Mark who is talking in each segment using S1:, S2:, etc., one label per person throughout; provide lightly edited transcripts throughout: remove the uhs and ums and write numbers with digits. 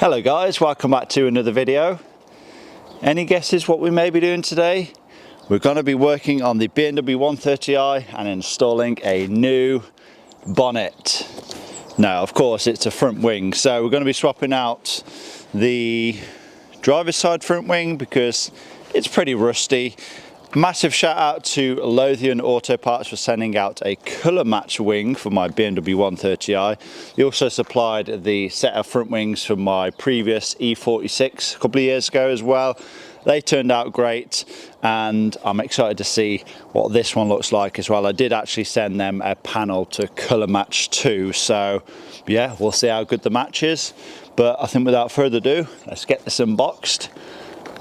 S1: Hello guys, welcome back to another video. Any guesses what we may be doing today? We're going to be working on the BMW 130i and installing a new bonnet. Now of course it's a front wing, so we're going to be swapping out the driver's side front wing because it's pretty rusty. Massive shout out to LOTHIAN Auto Parts for sending out a colour match wing for my BMW 130i. They also supplied the set of front wings for my previous E46 a couple of years ago as well. They turned out great and I'm excited to see what this one looks like as well. I did actually send them a panel to colour match too, so yeah, we'll see how good the match is. But I think without further ado, let's get this unboxed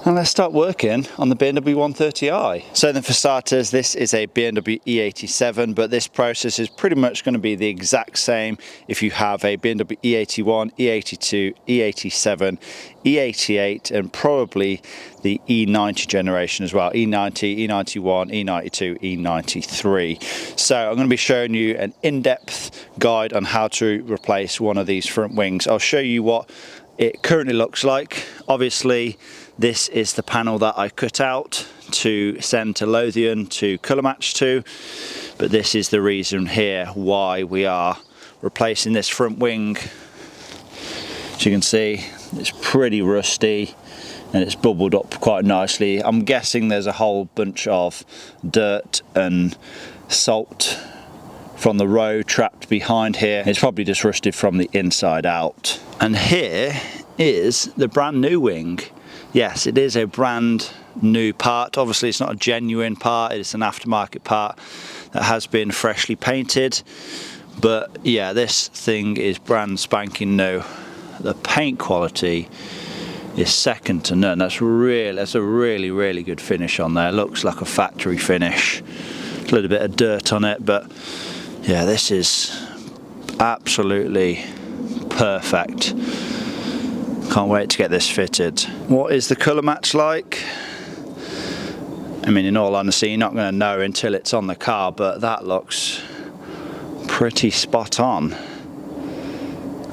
S1: and let's start working on the BMW 130i. So then for starters, this is a BMW E87, but this process is pretty much going to be the exact same if you have a BMW E81, E82, E87, E88 and probably the E90 generation as well, E90, E91, E92, E93. So I'm going to be showing you an in-depth guide on how to replace one of these front wings. I'll show you what it currently looks like. Obviously this is the panel that I cut out to send to Lothian to colour match to, but this is the reason here why we are replacing this front wing. As you can see, it's pretty rusty and it's bubbled up quite nicely. I'm guessing there's a whole bunch of dirt and salt from the road trapped behind here. It's probably just rusted from the inside out. And here is the brand new wing. Yes, it is a brand new part. Obviously it's not a genuine part, it's an aftermarket part that has been freshly painted. But yeah, this thing is brand spanking new. The paint quality is second to none. That's a really good finish on there. It looks like a factory finish. A little bit of dirt on it, but yeah, this is absolutely perfect. Can't wait to get this fitted. What is the colour match like? I mean, in all honesty, you're not going to know until it's on the car, but that looks pretty spot on,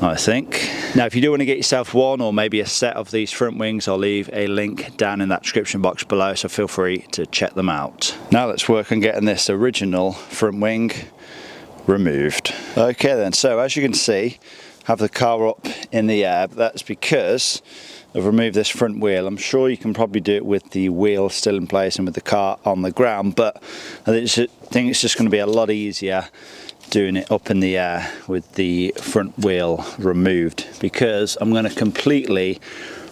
S1: I think. Now, if you do want to get yourself one or maybe a set of these front wings, I'll leave a link down in that description box below, so feel free to check them out. Now let's work on getting this original front wing removed. Okay then, so as you can see, have the car up in the air. That's because I've removed this front wheel. I'm sure you can probably do it with the wheel still in place and with the car on the ground, but I think it's just going to be a lot easier doing it up in the air with the front wheel removed, because I'm going to completely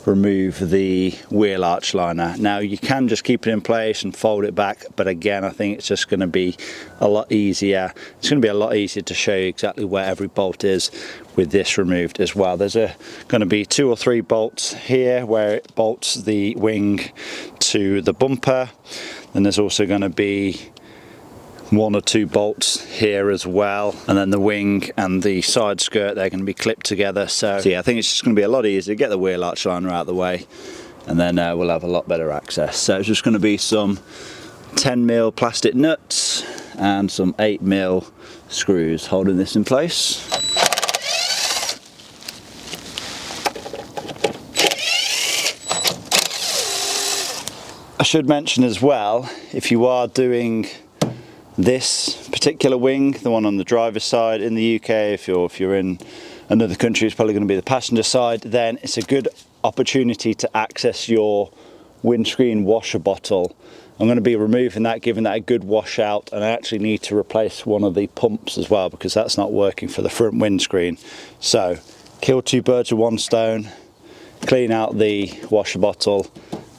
S1: remove the wheel arch liner. Now you can just keep it in place and fold it back, but again I think it's just going to be a lot easier. It's going to be a lot easier to show you exactly where every bolt is with this removed as well. There's going to be 2 or 3 bolts here where it bolts the wing to the bumper. Then there's also going to be 1 or 2 bolts here as well, and then the wing and the side skirt, they're going to be clipped together. So yeah, I think it's just going to be a lot easier to get the wheel arch liner out of the way, and then we'll have a lot better access. So it's just going to be some 10mm plastic nuts and some 8mm screws holding this in place. I should mention as well, if you are doing this particular wing, the one on the driver's side in the UK, if you're in another country, it's probably going to be the passenger side, then it's a good opportunity to access your windscreen washer bottle. I'm going to be removing that, giving that a good wash out, and I actually need to replace one of the pumps as well because that's not working for the front windscreen. So kill 2 birds with 1 stone, clean out the washer bottle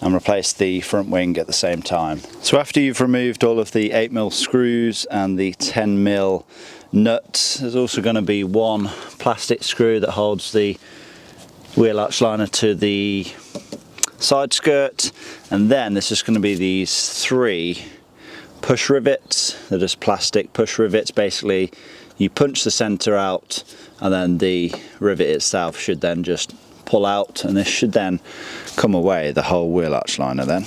S1: and replace the front wing at the same time. So after you've removed all of the 8mm screws and the 10mm nuts, there's also going to be 1 plastic screw that holds the wheel arch liner to the side skirt, and then there's just going to be these 3 push rivets. They're just plastic push rivets. Basically you punch the center out and then the rivet itself should then just pull out, and this should then come away, the whole wheel arch liner then.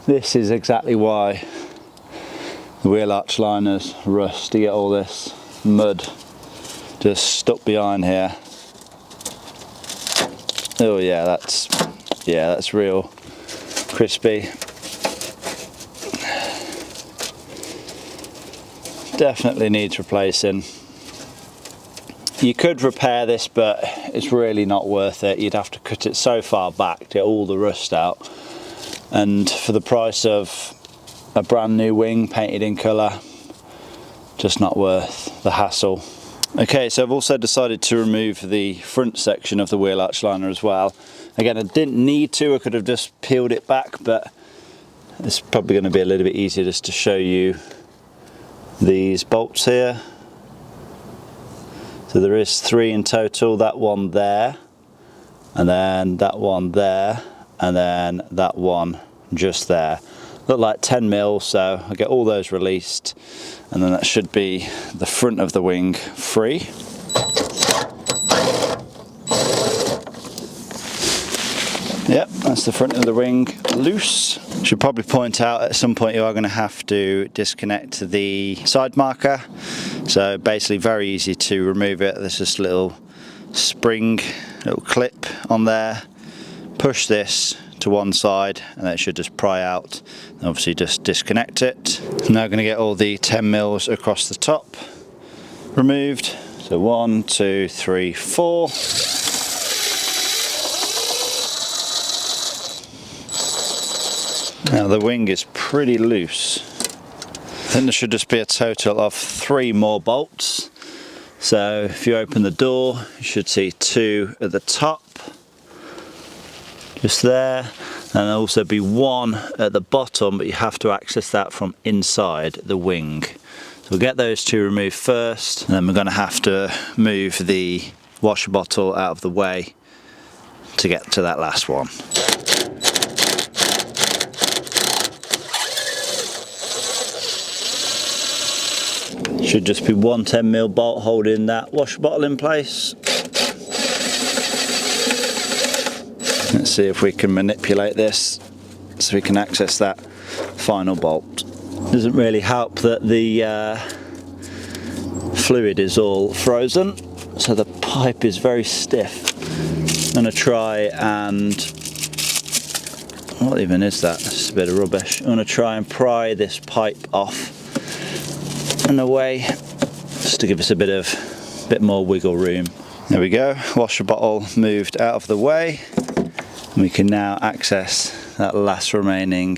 S1: This is exactly why the wheel arch liners rust to get all this mud just stuck behind here. Oh yeah, that's real crispy. Definitely needs replacing. You could repair this, but it's really not worth it. You'd have to cut it so far back to get all the rust out, and for the price of a brand new wing painted in colour, just not worth the hassle. Okay, so I've also decided to remove the front section of the wheel arch liner as well. Again, I didn't need to, I could have just peeled it back, but it's probably going to be a little bit easier just to show you these bolts here. So there is 3 in total, that one there, and then that one there, and then that one just there. Look like 10 mil, so I'll get all those released, and then that should be the front of the wing free. Yep, that's the front of the wing loose. Should probably point out at some point you are going to have to disconnect the side marker. So basically very easy to remove it. There's this little spring, little clip on there. Push this to one side and it should just pry out. And obviously just disconnect it. I'm now going to get all the 10 mils across the top removed. So 1, 2, 3, 4. Now the wing is pretty loose. I think there should just be a total of 3 more bolts. So if you open the door, you should see 2 at the top, just there, and there'll also be 1 at the bottom, but you have to access that from inside the wing. So we'll get those 2 removed first, and then we're going to have to move the washer bottle out of the way to get to that last one. Should just be 1 10 mil bolt holding that washer bottle in place. Let's see if we can manipulate this so we can access that final bolt. Doesn't really help that the fluid is all frozen, so the pipe is very stiff. I'm going to try and, what even is that? It's just a bit of rubbish. I'm going to try and pry this pipe off in a way, just to give us a bit more wiggle room. There we go, washer bottle moved out of the way. And we can now access that last remaining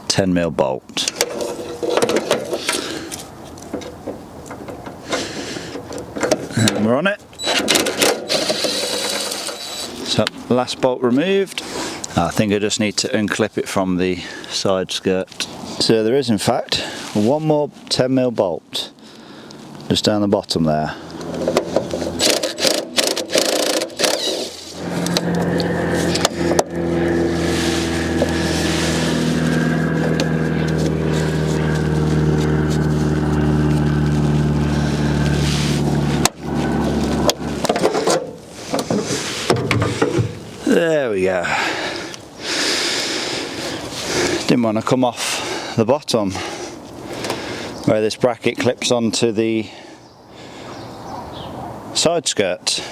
S1: 10 mil bolt. And we're on it. So last bolt removed. I think I just need to unclip it from the side skirt. So there is in fact 1 more 10 mil bolt just down the bottom there. There we go. Didn't want to come off the bottom where this bracket clips onto the side skirt.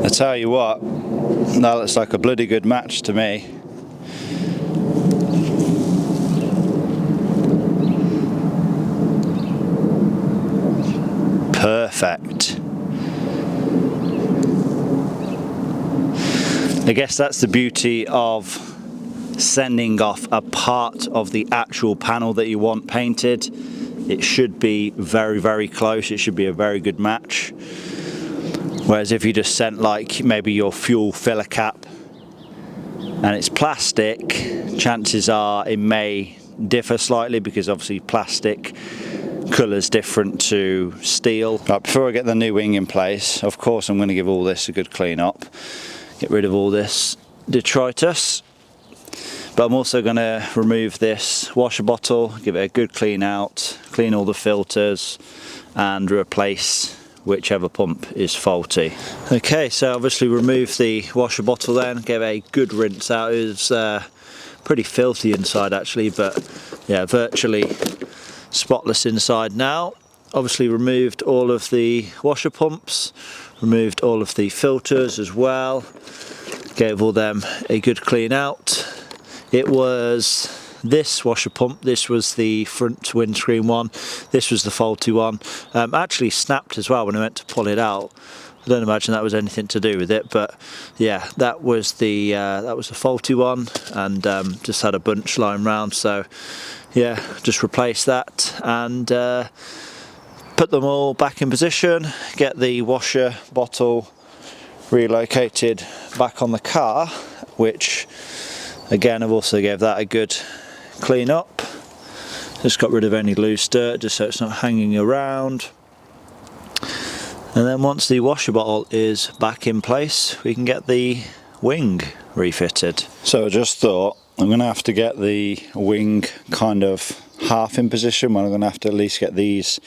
S1: I tell you what, that looks like a bloody good match to me. Perfect. I guess that's the beauty of sending off a part of the actual panel that you want painted. It should be very, very close. It should be a very good match. Whereas if you just sent like maybe your fuel filler cap and it's plastic, chances are it may differ slightly because obviously plastic colour's different to steel. Right, before I get the new wing in place, of course I'm going to give all this a good clean up. Get rid of all this detritus. But I'm also going to remove this washer bottle, give it a good clean out, clean all the filters and replace whichever pump is faulty. Okay, so obviously remove the washer bottle then, give it a good rinse out. It was Pretty filthy inside actually, but yeah, virtually spotless inside now. Obviously removed all of the washer pumps, removed all of the filters as well, gave all them a good clean out. It was this washer pump, this was the front windscreen one, this was the faulty one. Actually snapped as well when I went to pull it out. I don't imagine that was anything to do with it, but yeah, that was the faulty one, and just had a bunch lying around, so yeah, just replace that and put them all back in position, get the washer bottle relocated back on the car, which again I've also gave that a good clean up. Just got rid of any loose dirt just so it's not hanging around. And then once the washer bottle is back in place, we can get the wing refitted. So I just thought I'm going to have to get the wing kind of half in position, when I'm going to have to at least get these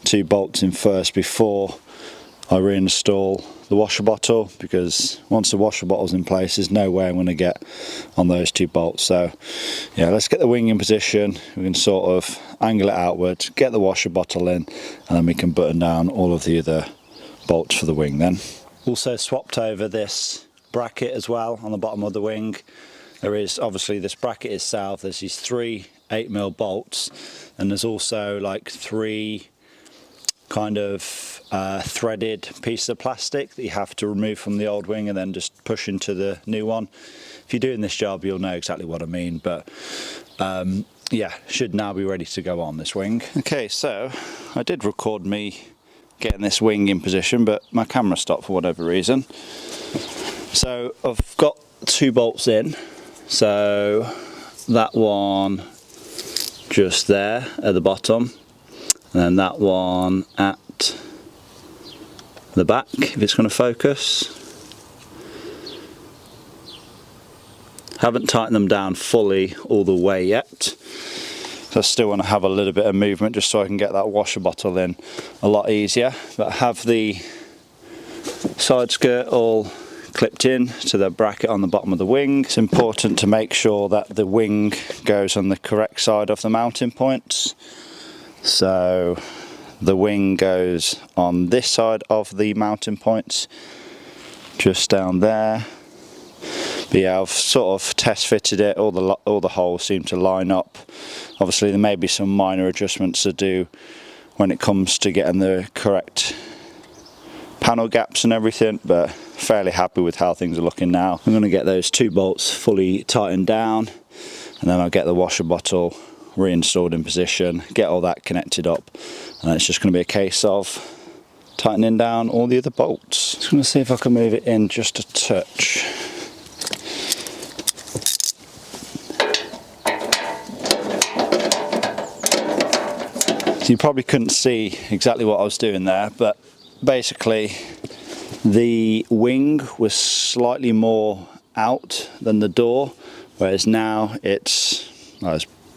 S1: two bolts in first before I reinstall the washer bottle, because once the washer bottle's in place there's no way I'm going to get on those two bolts. So yeah, let's get the wing in position, we can sort of angle it outwards, get the washer bottle in, and then we can button down all of the other bolts for the wing then. Also swapped over this bracket as well on the bottom of the wing. There is obviously this bracket itself, there's these 3 8mm bolts, and there's also like 3 kind of threaded pieces of plastic that you have to remove from the old wing and then just push into the new one. If you're doing this job you'll know exactly what I mean, but yeah, should now be ready to go on this wing. Okay, so I did record me getting this wing in position, but my camera stopped for whatever reason. So I've got 2 bolts in, so that one just there at the bottom, and then that one at the back, if it's going to focus. Haven't tightened them down fully all the way yet, so I still want to have a little bit of movement just so I can get that washer bottle in a lot easier. But I have the side skirt all clipped in to the bracket on the bottom of the wing. It's important to make sure that the wing goes on the correct side of the mounting points. So the wing goes on this side of the mounting points, just down there. But yeah, I've sort of test fitted it, all the holes seem to line up. Obviously there may be some minor adjustments to do when it comes to getting the correct panel gaps and everything, but fairly happy with how things are looking now. I'm going to get those 2 bolts fully tightened down, and then I'll get the washer bottle reinstalled in position, get all that connected up, and it's just going to be a case of tightening down all the other bolts. Just going to see if I can move it in just a touch. So you probably couldn't see exactly what I was doing there, but basically the wing was slightly more out than the door, whereas now it's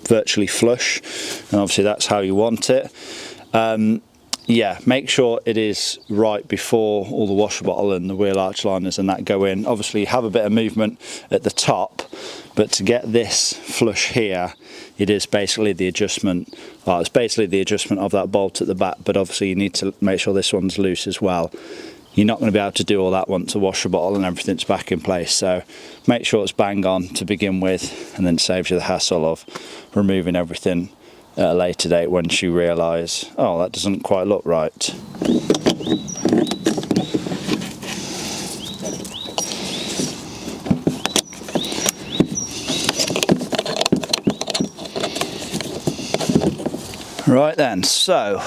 S1: virtually flush, and obviously that's how you want it. Yeah, make sure it is right before all the washer bottle and the wheel arch liners and that go in. Obviously you have a bit of movement at the top, but to get this flush here, it is basically the adjustment. Well, it's basically the adjustment of that bolt at the back, but obviously you need to make sure this one's loose as well. You're not going to be able to do all that once the washer bottle and everything's back in place, so make sure it's bang on to begin with, and then it saves you the hassle of removing everything at a later date once you realise, oh, that doesn't quite look right. Right then, so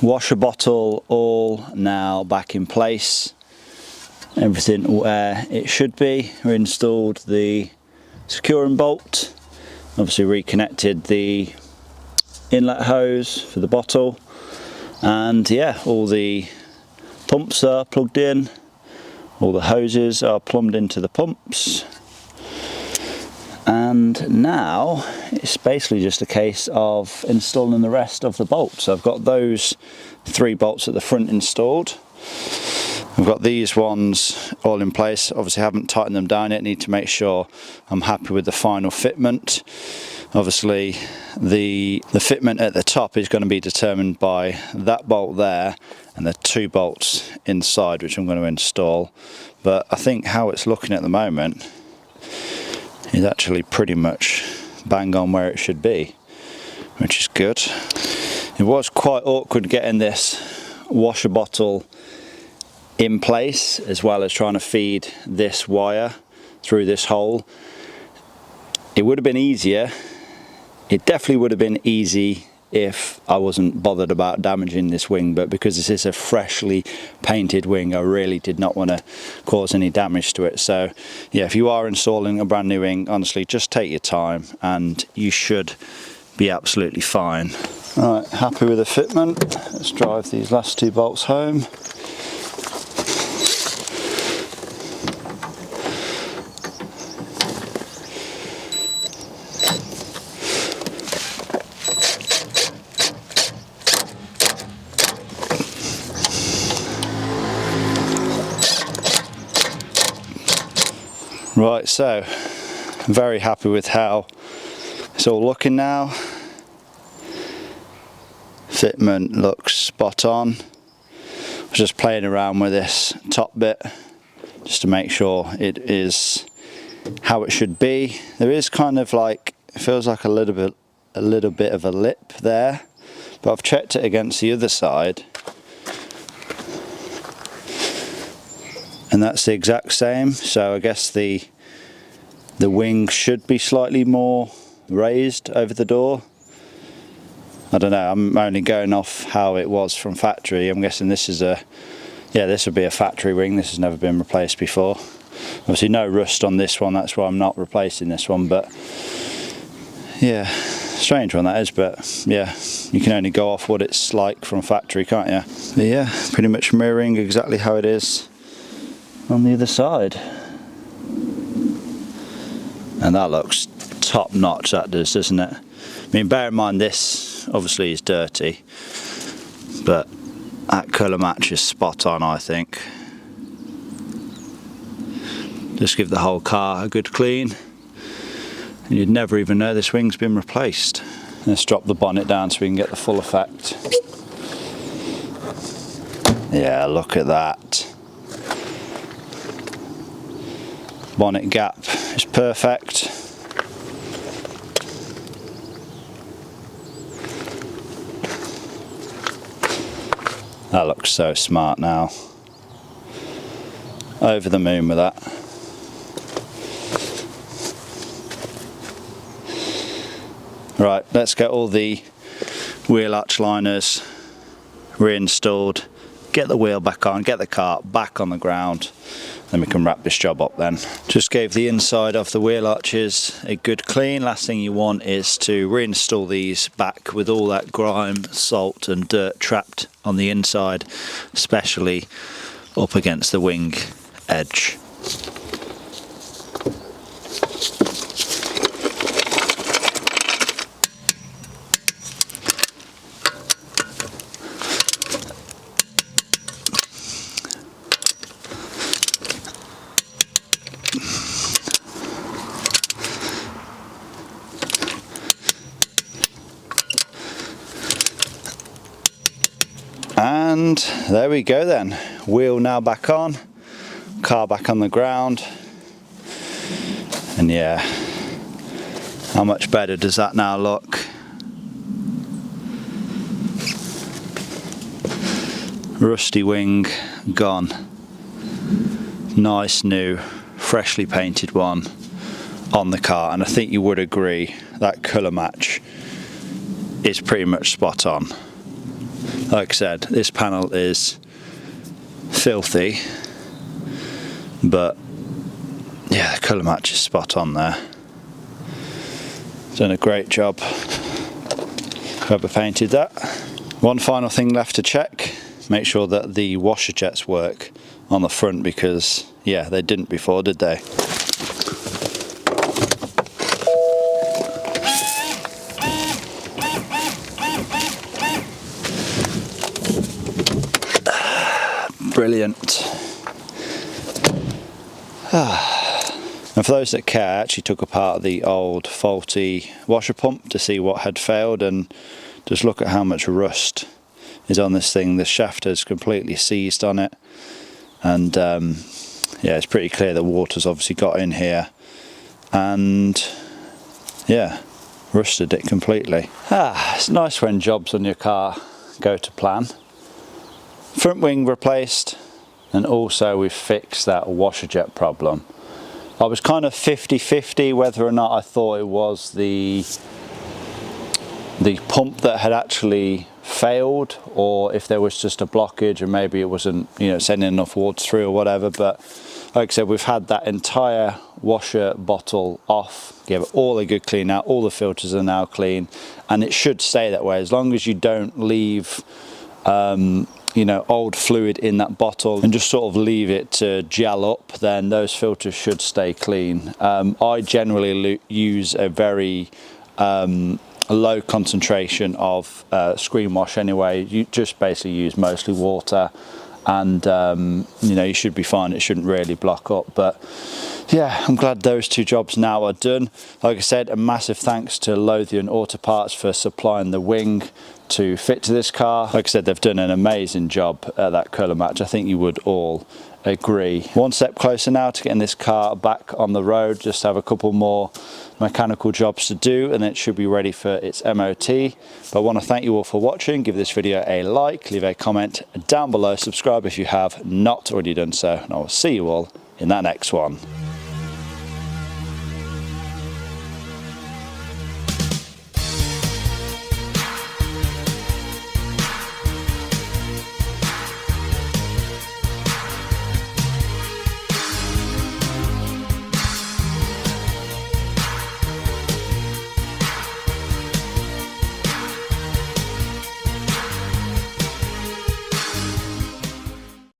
S1: washer bottle all now back in place, everything where it should be. We installed the securing bolt, obviously reconnected the inlet hose for the bottle, and yeah, all the pumps are plugged in, all the hoses are plumbed into the pumps, and now it's basically just a case of installing the rest of the bolts. So I've got those 3 bolts at the front installed, I've got these ones all in place. Obviously I haven't tightened them down yet. Need to make sure I'm happy with the final fitment. Obviously the fitment at the top is going to be determined by that bolt there and the 2 bolts inside, which I'm going to install. But I think how it's looking at the moment is actually pretty much bang on where it should be, which is good. It was quite awkward getting this washer bottle in place, as well as trying to feed this wire through this hole. It would have been easier. It definitely would have been easy if I wasn't bothered about damaging this wing, but because this is a freshly painted wing, I really did not want to cause any damage to it. So yeah, if you are installing a brand new wing, honestly, just take your time and you should be absolutely fine. All right, happy with the fitment. Let's drive these last 2 bolts home. Right, so I'm very happy with how it's all looking now. Fitment looks spot on. I was just playing around with this top bit just to make sure it is how it should be. There is kind of like, it feels like a little bit of a lip there, but I've checked it against the other side and that's the exact same. So I guess the wing should be slightly more raised over the door. I don't know, I'm only going off how it was from factory. I'm guessing this is this would be a factory wing. This has never been replaced before. Obviously no rust on this one, that's why I'm not replacing this one, but yeah, strange one that is, but yeah, you can only go off what it's like from factory, can't you? But yeah, pretty much mirroring exactly how it is on the other side. And that looks top notch, that does, doesn't it? I mean, bear in mind this obviously is dirty, but that colour match is spot on, I think. Just give the whole car a good clean and you'd never even know this wing's been replaced. Let's drop the bonnet down so we can get the full effect. Yeah, look at that. Bonnet gap is perfect. That looks so smart now. Over the moon with that. Right, let's get all the wheel arch liners reinstalled, get the wheel back on, get the cart back on the ground, then we can wrap this job up then. Just gave the inside of the wheel arches a good clean. Last thing you want is to reinstall these back with all that grime, salt and dirt trapped on the inside, especially up against the wing edge. And there we go then, wheel now back on, car back on the ground, and yeah, how much better does that now look? Rusty wing gone, nice new freshly painted one on the car, and I think you would agree that colour match is pretty much spot on. Like I said, this panel is filthy, but yeah, the colour match is spot on there. Done a great job. Whoever painted that. One final thing left to check, make sure that the washer jets work on the front, because yeah, they didn't before, did they? Brilliant. And for those that care, I actually took apart the old faulty washer pump to see what had failed, and just look at how much rust is on this thing. The shaft has completely seized on it, and yeah, it's pretty clear the water's obviously got in here and yeah, rusted it completely. It's nice when jobs on your car go to plan. Front wing replaced, and also we've fixed that washer jet problem. I was kind of 50-50 whether or not I thought it was the pump that had actually failed, or if there was just a blockage and maybe it wasn't, you know, sending enough water through or whatever. But like I said, we've had that entire washer bottle off, gave it all a good clean out, all the filters are now clean, and it should stay that way as long as you don't leave you know, old fluid in that bottle and just sort of leave it to gel up, then those filters should stay clean. I generally use a very low concentration of screen wash anyway. You just basically use mostly water, and you know, you should be fine. It shouldn't really block up. But yeah, I'm glad those two jobs now are done. Like I said, a massive thanks to LOTHIAN AUTOPARTS for supplying the wing to fit to this car. Like I said, they've done an amazing job at that colour match. I think you would all agree. One step closer now to getting this car back on the road. Just have a couple more mechanical jobs to do and it should be ready for its MOT. But I want to thank you all for watching. Give this video a like, leave a comment down below, subscribe if you have not already done so, and I will see you all in that next one.